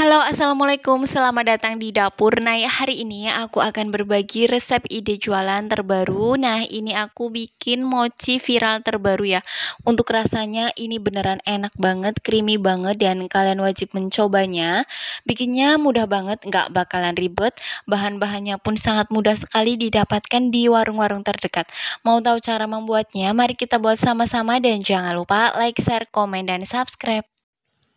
Halo, assalamualaikum. Selamat datang di dapur. Nah, ya, hari ini aku akan berbagi resep ide jualan terbaru. Nah, ini aku bikin mochi viral terbaru ya. Untuk rasanya ini beneran enak banget, creamy banget, dan kalian wajib mencobanya. Bikinnya mudah banget, nggak bakalan ribet. Bahan-bahannya pun sangat mudah sekali didapatkan di warung-warung terdekat. Mau tahu cara membuatnya? Mari kita buat sama-sama dan jangan lupa like, share, komen, dan subscribe.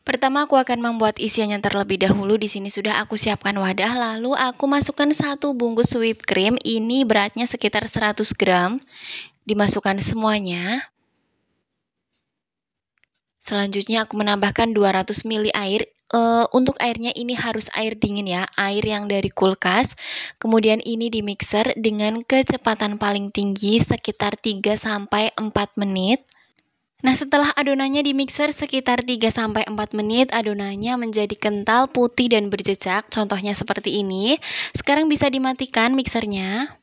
Pertama aku akan membuat isiannya terlebih dahulu. Di sini sudah aku siapkan wadah, lalu aku masukkan 1 bungkus whipped cream. Ini beratnya sekitar 100 gram. Dimasukkan semuanya. Selanjutnya aku menambahkan 200 ml air. Untuk airnya ini harus air dingin ya, air yang dari kulkas. Kemudian ini di mixer dengan kecepatan paling tinggi sekitar 3-4 menit. Nah, setelah adonannya di mixer sekitar 3-4 menit, adonannya menjadi kental, putih, dan berjejak. Contohnya seperti ini. Sekarang bisa dimatikan mixernya.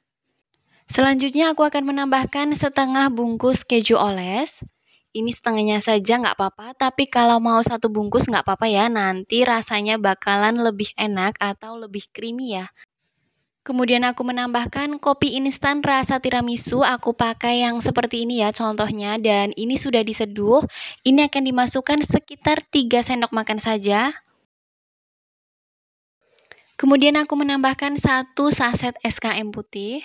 Selanjutnya aku akan menambahkan setengah bungkus keju oles. Ini setengahnya saja nggak apa-apa, tapi kalau mau 1 bungkus nggak apa-apa ya. Nanti rasanya bakalan lebih enak atau lebih creamy ya. Kemudian aku menambahkan kopi instan rasa tiramisu, aku pakai yang seperti ini ya contohnya, dan ini sudah diseduh. Ini akan dimasukkan sekitar 3 sendok makan saja. Kemudian aku menambahkan 1 saset SKM putih.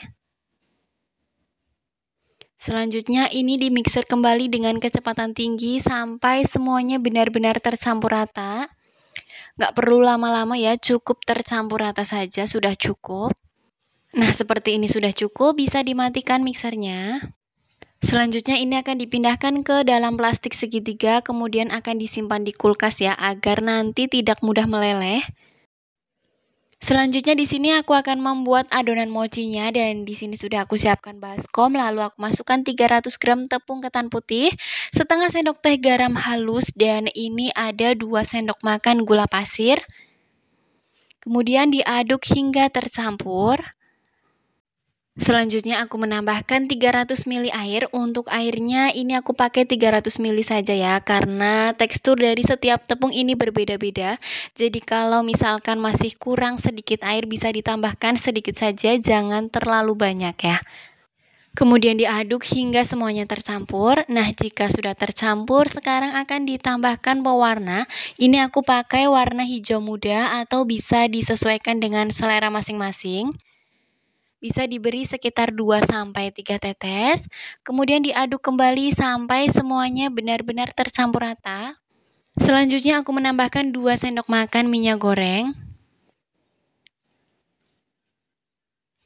Selanjutnya ini dimixer kembali dengan kecepatan tinggi sampai semuanya benar-benar tercampur rata. Nggak perlu lama-lama ya, cukup tercampur rata saja sudah cukup. Nah, seperti ini sudah cukup, bisa dimatikan mixernya. Selanjutnya ini akan dipindahkan ke dalam plastik segitiga, kemudian akan disimpan di kulkas ya, agar nanti tidak mudah meleleh. Selanjutnya di sini aku akan membuat adonan mochinya, dan di sini sudah aku siapkan baskom, lalu aku masukkan 300 gram tepung ketan putih, setengah sendok teh garam halus, dan ini ada 2 sendok makan gula pasir. Kemudian diaduk hingga tercampur. Selanjutnya aku menambahkan 300 ml air. Untuk airnya ini aku pakai 300 ml saja ya, karena tekstur dari setiap tepung ini berbeda-beda. Jadi kalau misalkan masih kurang sedikit air, bisa ditambahkan sedikit saja, jangan terlalu banyak ya. Kemudian diaduk hingga semuanya tercampur. Nah, jika sudah tercampur, sekarang akan ditambahkan pewarna. Ini aku pakai warna hijau muda atau bisa disesuaikan dengan selera masing-masing. Bisa diberi sekitar 2-3 tetes, kemudian diaduk kembali sampai semuanya benar-benar tercampur rata. Selanjutnya aku menambahkan 2 sendok makan minyak goreng.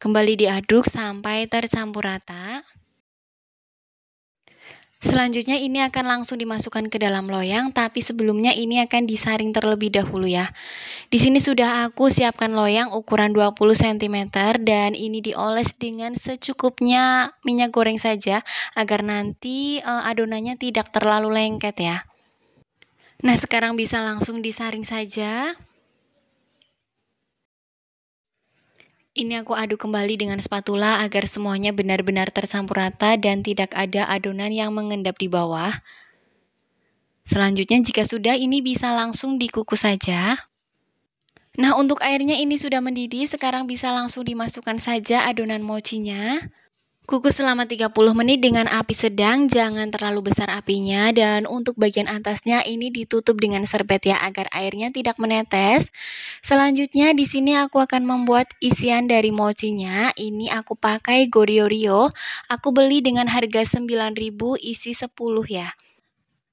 Kembali diaduk sampai tercampur rata. Selanjutnya ini akan langsung dimasukkan ke dalam loyang, tapi sebelumnya ini akan disaring terlebih dahulu ya. Di sini sudah aku siapkan loyang ukuran 20 cm, dan ini dioles dengan secukupnya minyak goreng saja agar nanti adonannya tidak terlalu lengket ya. Nah, sekarang bisa langsung disaring saja. Ini aku aduk kembali dengan spatula agar semuanya benar-benar tercampur rata dan tidak ada adonan yang mengendap di bawah. Selanjutnya jika sudah, ini bisa langsung dikukus saja. Nah, untuk airnya ini sudah mendidih, sekarang bisa langsung dimasukkan saja adonan mochinya. Kukus selama 30 menit dengan api sedang, jangan terlalu besar apinya, dan untuk bagian atasnya ini ditutup dengan serbet ya agar airnya tidak menetes. Selanjutnya di sini aku akan membuat isian dari mochinya. Ini aku pakai Goryeo. Aku beli dengan harga 9.000, isi 10 ya.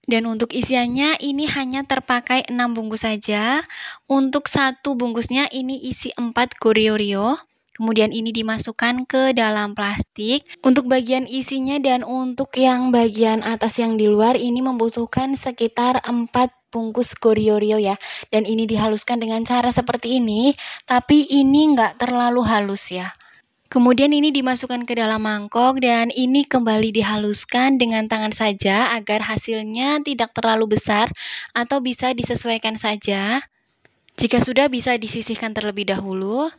Dan untuk isiannya ini hanya terpakai 6 bungkus saja. Untuk 1 bungkusnya ini isi 4 Goryeo. Kemudian ini dimasukkan ke dalam plastik. Untuk bagian isinya dan untuk yang bagian atas yang di luar ini membutuhkan sekitar 4 bungkus Goryeo ya. Dan ini dihaluskan dengan cara seperti ini, tapi ini nggak terlalu halus ya. Kemudian ini dimasukkan ke dalam mangkok dan ini kembali dihaluskan dengan tangan saja agar hasilnya tidak terlalu besar atau bisa disesuaikan saja. Jika sudah, bisa disisihkan terlebih dahulu.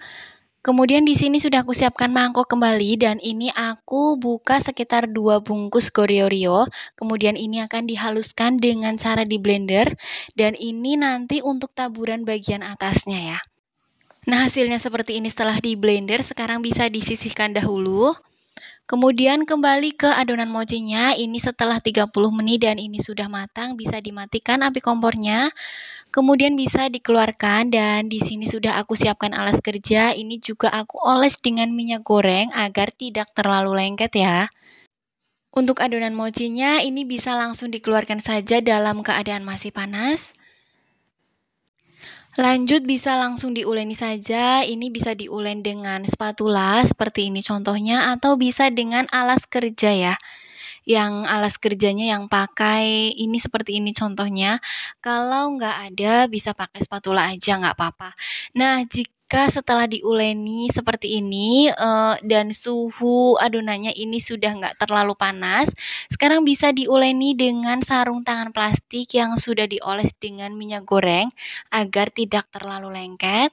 Kemudian di sini sudah aku siapkan mangkok kembali dan ini aku buka sekitar 2 bungkus Goryeo. Kemudian ini akan dihaluskan dengan cara di blender dan ini nanti untuk taburan bagian atasnya ya. Nah, hasilnya seperti ini setelah di blender, sekarang bisa disisihkan dahulu. Kemudian kembali ke adonan mochinya, ini setelah 30 menit dan ini sudah matang, bisa dimatikan api kompornya. Kemudian bisa dikeluarkan dan di sini sudah aku siapkan alas kerja. Ini juga aku oles dengan minyak goreng agar tidak terlalu lengket ya. Untuk adonan mochinya ini bisa langsung dikeluarkan saja dalam keadaan masih panas. Lanjut bisa langsung diuleni saja, ini bisa diulen dengan spatula seperti ini contohnya atau bisa dengan alas kerja ya. Yang alas kerjanya yang pakai ini seperti ini contohnya. Kalau nggak ada bisa pakai spatula aja nggak apa-apa. Nah, jika setelah diuleni seperti ini dan suhu adonannya ini sudah nggak terlalu panas, sekarang bisa diuleni dengan sarung tangan plastik yang sudah dioles dengan minyak goreng agar tidak terlalu lengket.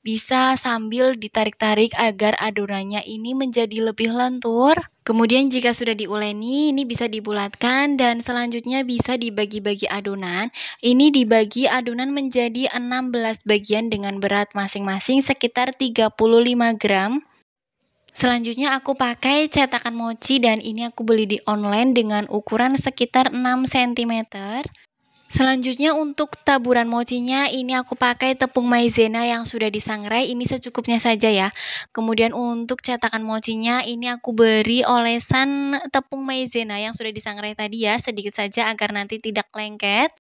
Bisa sambil ditarik-tarik agar adonannya ini menjadi lebih lentur. Kemudian jika sudah diuleni, ini bisa dibulatkan dan selanjutnya bisa dibagi-bagi adonan. Ini dibagi adonan menjadi 16 bagian dengan berat masing-masing sekitar 35 gram. Selanjutnya aku pakai cetakan mochi dan ini aku beli di online dengan ukuran sekitar 6 cm. Selanjutnya untuk taburan mochinya ini aku pakai tepung maizena yang sudah disangrai, ini secukupnya saja ya. Kemudian untuk cetakan mochinya ini aku beri olesan tepung maizena yang sudah disangrai tadi ya, sedikit saja agar nanti tidak lengket.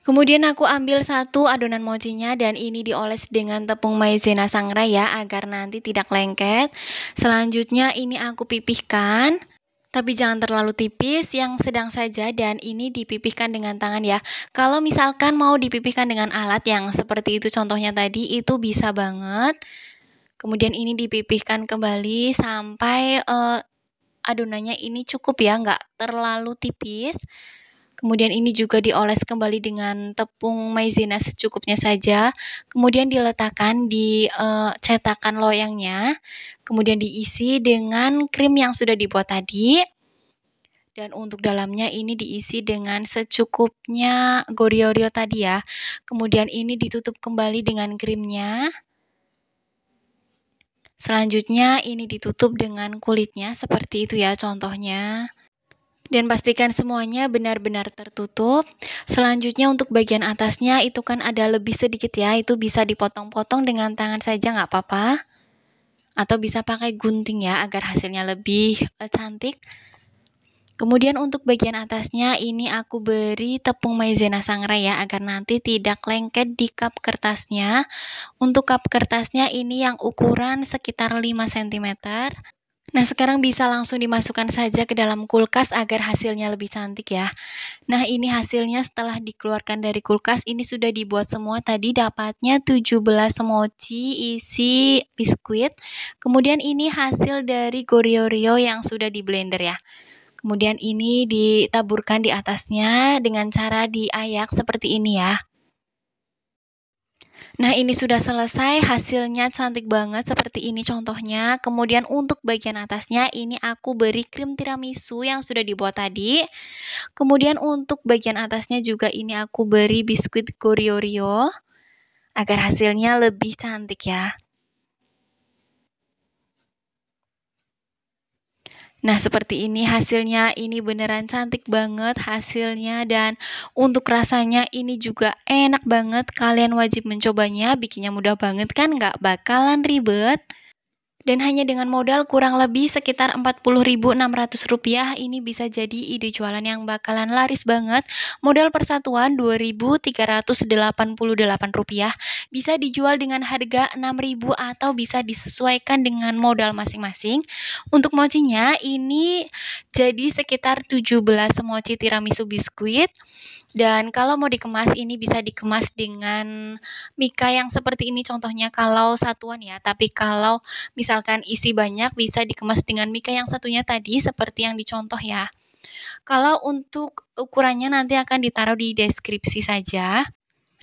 Kemudian aku ambil satu adonan mochinya dan ini dioles dengan tepung maizena sangrai ya agar nanti tidak lengket. Selanjutnya ini aku pipihkan. Tapi jangan terlalu tipis, yang sedang saja dan ini dipipihkan dengan tangan ya. Kalau misalkan mau dipipihkan dengan alat yang seperti itu contohnya tadi, itu bisa banget. Kemudian ini dipipihkan kembali sampai adonannya ini cukup ya, nggak terlalu tipis. Kemudian ini juga dioles kembali dengan tepung maizena secukupnya saja. Kemudian diletakkan di cetakan loyangnya. Kemudian diisi dengan krim yang sudah dibuat tadi. Dan untuk dalamnya ini diisi dengan secukupnya Goryeo tadi ya. Kemudian ini ditutup kembali dengan krimnya. Selanjutnya ini ditutup dengan kulitnya seperti itu ya contohnya. Dan pastikan semuanya benar-benar tertutup. Selanjutnya untuk bagian atasnya itu kan ada lebih sedikit ya, itu bisa dipotong-potong dengan tangan saja nggak apa-apa. Atau bisa pakai gunting ya agar hasilnya lebih cantik. Kemudian untuk bagian atasnya ini aku beri tepung maizena sangrai ya agar nanti tidak lengket di cup kertasnya. Untuk cup kertasnya ini yang ukuran sekitar 5 cm. Nah, sekarang bisa langsung dimasukkan saja ke dalam kulkas agar hasilnya lebih cantik ya. Nah, ini hasilnya setelah dikeluarkan dari kulkas, ini sudah dibuat semua tadi dapatnya 17 mochi isi biskuit. Kemudian ini hasil dari Goryeo yang sudah di blender ya. Kemudian ini ditaburkan di atasnya dengan cara diayak seperti ini ya. Nah, ini sudah selesai, hasilnya cantik banget seperti ini contohnya. Kemudian untuk bagian atasnya ini aku beri krim tiramisu yang sudah dibuat tadi. Kemudian untuk bagian atasnya juga ini aku beri biskuit Goryeo agar hasilnya lebih cantik ya. Nah, seperti ini hasilnya, ini beneran cantik banget hasilnya dan untuk rasanya ini juga enak banget. Kalian wajib mencobanya, bikinnya mudah banget kan, nggak bakalan ribet. Dan hanya dengan modal kurang lebih sekitar Rp40.600 ini bisa jadi ide jualan yang bakalan laris banget. Modal persatuan Rp2.388. Bisa dijual dengan harga Rp6.000 atau bisa disesuaikan dengan modal masing-masing. Untuk mochinya ini jadi sekitar 17 mochi tiramisu biskuit. Dan kalau mau dikemas ini bisa dikemas dengan mika yang seperti ini contohnya kalau satuan ya. Tapi kalau misalkan isi banyak bisa dikemas dengan mika yang satunya tadi seperti yang dicontoh ya. Kalau untuk ukurannya nanti akan ditaruh di deskripsi saja.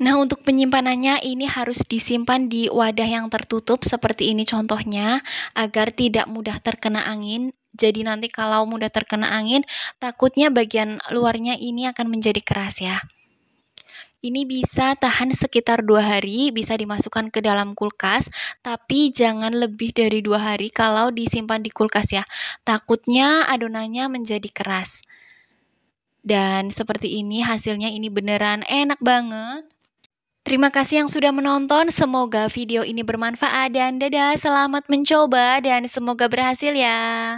Nah, untuk penyimpanannya ini harus disimpan di wadah yang tertutup seperti ini contohnya, agar tidak mudah terkena angin. Jadi nanti kalau mudah terkena angin, takutnya bagian luarnya ini akan menjadi keras ya. Ini bisa tahan sekitar 2 hari, bisa dimasukkan ke dalam kulkas, tapi jangan lebih dari 2 hari kalau disimpan di kulkas ya. Takutnya adonannya menjadi keras. Dan seperti ini hasilnya ini beneran enak banget. Terima kasih yang sudah menonton, semoga video ini bermanfaat dan dadah, selamat mencoba dan semoga berhasil ya.